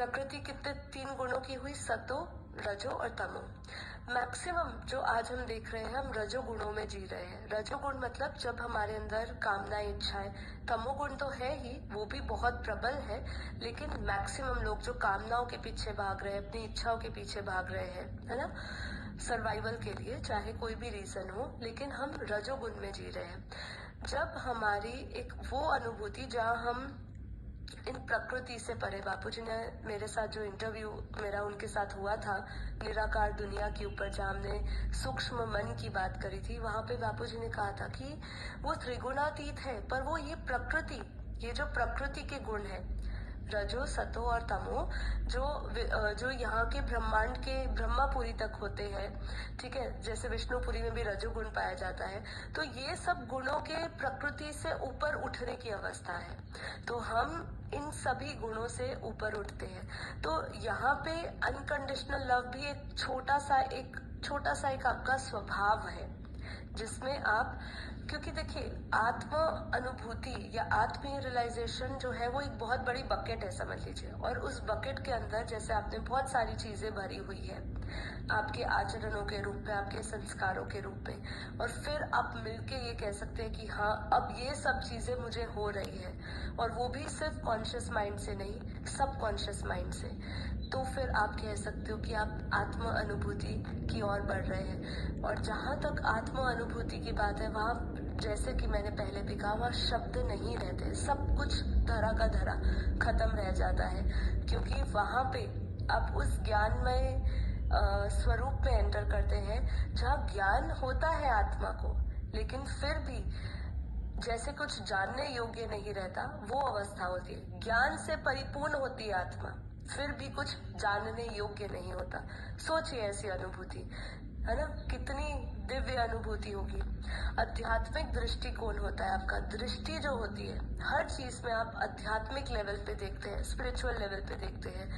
प्रकृति कितने 3 गुणों की हुई, सतो, रजो और तमो। मैक्सिमम जो आज हम देख रहे हैं, हम रजो गुणों में जी रहे हैं। रजो गुण मतलब जब हमारे अंदर कामना, इच्छाएं। तमो गुण तो है ही, वो भी बहुत प्रबल है, लेकिन मैक्सिमम लोग जो कामनाओं के पीछे भाग रहे हैं, अपनी इच्छाओं के पीछे भाग रहे हैं, है ना, सर्वाइवल के लिए, चाहे कोई भी रीजन हो, लेकिन हम रजोगुण में जी रहे हैं। जब हमारी एक वो अनुभूति जहाँ हम इन प्रकृति से परे, बापूजी ने मेरे साथ जो इंटरव्यू मेरा उनके साथ हुआ था निराकार दुनिया के ऊपर, जहाँ हमने सूक्ष्म मन की बात करी थी, वहां पे बापूजी ने कहा था कि वो त्रिगुणातीत है, पर वो ये प्रकृति, ये जो प्रकृति के गुण है, रजो, सतो और तमो, जो यहाँ के ब्रह्मांड के ब्रह्मापुरी तक होते हैं, ठीक है, जैसे विष्णुपुरी में भी रजोगुण पाया जाता है, तो ये सब गुणों के प्रकृति से ऊपर उठने की अवस्था है। तो हम इन सभी गुणों से ऊपर उठते हैं। तो यहाँ पे अनकंडीशनल लव भी एक छोटा सा एक आपका स्वभाव है, जिसमें आप, क्योंकि देखिए आत्म अनुभूति या आत्मीय रियलाइजेशन जो है वो एक बहुत बड़ी बकेट है, समझ लीजिए। और उस बकेट के अंदर जैसे आपने बहुत सारी चीजें भरी हुई है, आपके आचरणों के रूप में, आपके संस्कारों के रूप में, और फिर आप मिलके ये कह सकते हैं कि हाँ अब ये सब चीजें मुझे हो रही है, और वो भी सिर्फ कॉन्शियस माइंड से नहीं, सब कॉन्शियस माइंड से। तो फिर आप कह सकते हो कि आप आत्म अनुभूति की ओर बढ़ रहे हैं। और जहां तक आत्म अनुभूति की बात है, वहां जैसे कि मैंने पहले भी कहा, वहां शब्द नहीं रहते, सब कुछ धरा का धरा खत्म रह जाता है, क्योंकि वहां पे आप उस ज्ञान में स्वरूप में एंटर करते हैं, जहाँ ज्ञान होता है आत्मा को, लेकिन फिर भी जैसे कुछ जानने योग्य नहीं रहता, वो अवस्था होती है। ज्ञान से परिपूर्ण होती है आत्मा, फिर भी कुछ जानने योग्य नहीं होता। सोचिए ऐसी अनुभूति, है ना, कितनी दिव्य अनुभूति होगी। आध्यात्मिक दृष्टिकोण होता है आपका, दृष्टि जो होती है हर चीज में, आप आध्यात्मिक लेवल पे देखते हैं, स्पिरिचुअल लेवल पे देखते हैं।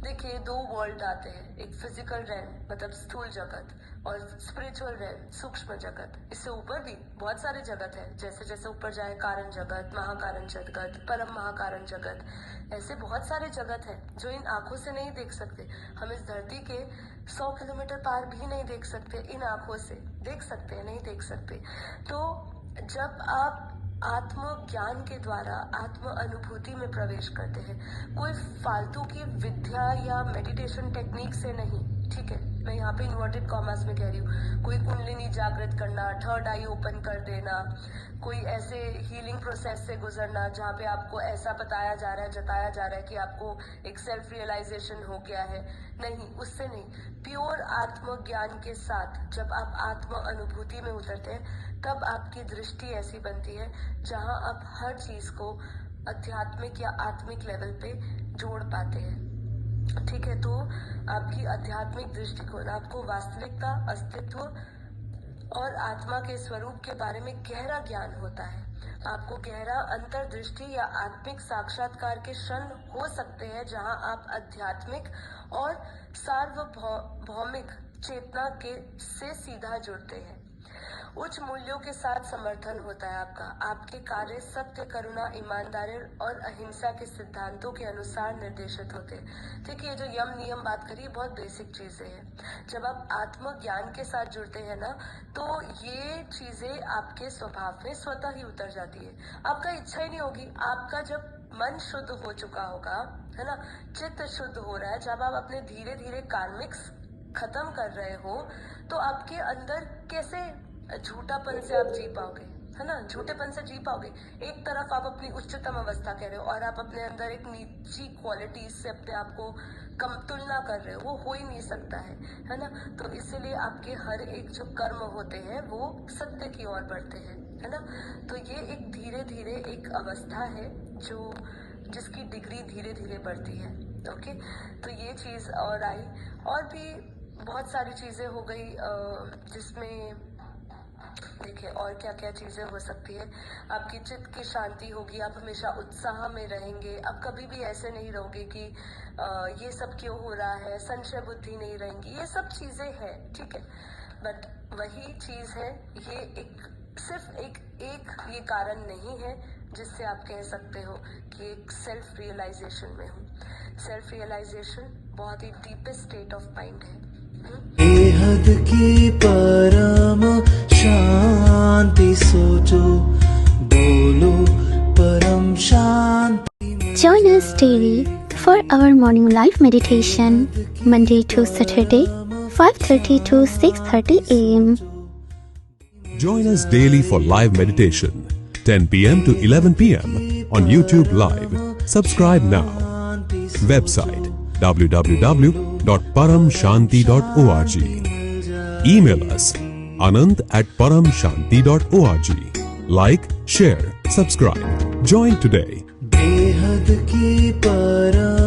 देखिए 2 वर्ल्ड आते हैं, एक फिजिकल रैन मतलब स्थूल जगत, और स्पिरिचुअल रैन सूक्ष्म जगत। इससे ऊपर भी बहुत सारे जगत है, जैसे जैसे ऊपर जाए कारण जगत, महाकारण जगत, परम महाकारण जगत, ऐसे बहुत सारे जगत है जो इन आंखों से नहीं देख सकते। हम इस धरती के 100 किलोमीटर पार भी नहीं देख सकते, इन आंखों से देख सकते हैं, नहीं देख सकते। तो जब आप आत्म ज्ञान के द्वारा आत्म अनुभूति में प्रवेश करते हैं, कोई फालतू की विद्या या मेडिटेशन टेक्निक से नहीं, ठीक है, मैं यहाँ पे इन्वर्टेड कॉमर्स में कह रही हूँ, कोई कुंडलिनी जागृत करना, 3rd आई ओपन कर देना, कोई ऐसे हीलिंग प्रोसेस से गुजरना जहाँ पे आपको ऐसा बताया जा रहा है, जताया जा रहा है कि आपको एक सेल्फ रियलाइजेशन हो गया है, नहीं, उससे नहीं। प्योर आत्म ज्ञान के साथ जब आप आत्म अनुभूति में उतरते हैं, तब आपकी दृष्टि ऐसी बनती है जहां आप हर चीज को आध्यात्मिक या आत्मिक लेवल पे जोड़ पाते हैं, ठीक है। तो आपकी आध्यात्मिक दृष्टिकोण आपको वास्तविकता, अस्तित्व और आत्मा के स्वरूप के बारे में गहरा ज्ञान होता है। आपको गहरा अंतर्दृष्टि या आत्मिक साक्षात्कार के क्षण हो सकते हैं, जहां आप आध्यात्मिक और सार्वभौमिक चेतना के से सीधा जुड़ते हैं। उच्च मूल्यों के साथ समर्थन होता है आपका, आपके कार्य सत्य, करुणा, ईमानदारी और अहिंसा के सिद्धांतों के अनुसार निर्देशित होते हैं। देखिए जो यम नियम बात करिए, बहुत बेसिक चीजें हैं। जब आप आत्म ज्ञान के साथ जुड़ते हैं ना, तो ये चीजें आपके स्वभाव में स्वतः ही उतर जाती है, आपका इच्छा ही नहीं होगी। आपका जब मन शुद्ध हो चुका होगा, है ना, चित्त शुद्ध हो रहा है, जब आप अपने धीरे धीरे कार्मिक्स खत्म कर रहे हो, तो आपके अंदर कैसे झूठापन से आप जी पाओगे, है ना, झूठेपन से जी पाओगे। एक तरफ आप अपनी उच्चतम अवस्था कह रहे हो, और आप अपने अंदर एक नीची क्वालिटी से अपने आप को कम तुलना कर रहे हो, वो हो ही नहीं सकता है ना। तो इसीलिए आपके हर एक जो कर्म होते हैं वो सत्य की ओर बढ़ते हैं, है ना। तो ये एक धीरे धीरे एक अवस्था है जो जिसकी डिग्री धीरे धीरे बढ़ती है, ओके। तो ये चीज और आई, और भी बहुत सारी चीजें हो गई, जिसमें देखिए और क्या क्या चीजें हो सकती है। आपकी चित्त की शांति होगी, आप हमेशा उत्साह में रहेंगे, आप कभी भी ऐसे नहीं रहोगे कि ये सब क्यों हो रहा है, संशय बुद्धि नहीं रहेंगी, ये सब चीजें हैं, ठीक है। बट वही चीज है, ये सिर्फ एक ये कारण नहीं है जिससे आप कह सकते हो कि एक सेल्फ रियलाइजेशन में हूँ। सेल्फ रियलाइजेशन बहुत ही डीपेस्ट स्टेट ऑफ माइंड है। बेहद की परम शांति सोचो, बोलो परम शांति। Join us daily for our morning live meditation, Monday to Saturday, 5:30 to 6:30 a.m. Join us daily for live meditation, 10 p.m. to 11 p.m. on YouTube Live. Subscribe now. Website www.paramshanti.org. Email us anand@paramshanti.org. Like, share, subscribe. Join today. बेहद की परम